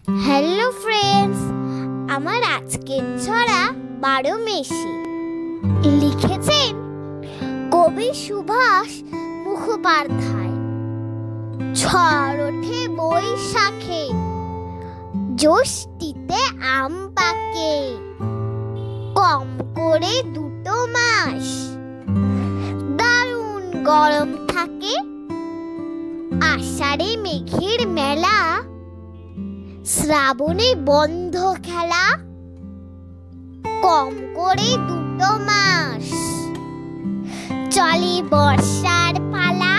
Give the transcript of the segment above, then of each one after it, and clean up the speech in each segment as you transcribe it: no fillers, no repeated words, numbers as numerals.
Hello friends, আমার আজকের ছড়া 12 মেশে লিখেছেন কবি সুভাষ মুখোপাধ্যায়। ঝড় ওঠে বৈশাখে, জ্যৈষ্ঠীতে আম পাকে, কম করে 2 মাস দারুণ গরম থাকে। আষাঢ়ে মেঘের মেলা, শ্রাবণে বন্ধ খেলা, কম করে 2 মাস চলে বর্ষার পালা।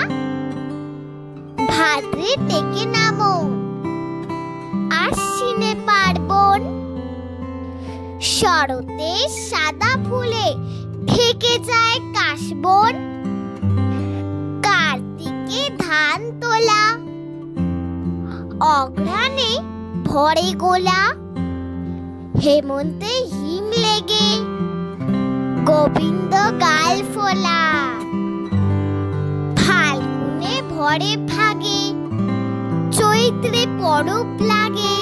ভাদ্রে টেকে নামন, আশ্বিনে পার্বণ, শরতে সাদা ফুলে ঢেকে যায় কাশবন। কার্তিকে ধান তোলা, অঘ্রাণে ভরে গোলা, হেমন্তে হিম লেগে গোবিন্দ গাল ফোলা। ফাল্গুনে ভরে ভাগে, চৈত্রে পরব লাগে,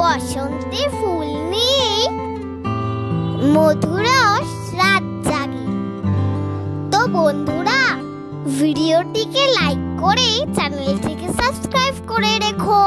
বসন্তে ফুল নিয়ে মধুরস রাত জাগে। তো বন্ধুরা, ভিডিওটিকে লাইক করে চ্যানেলটিকে সাবস্ক্রাইব করে রেখো।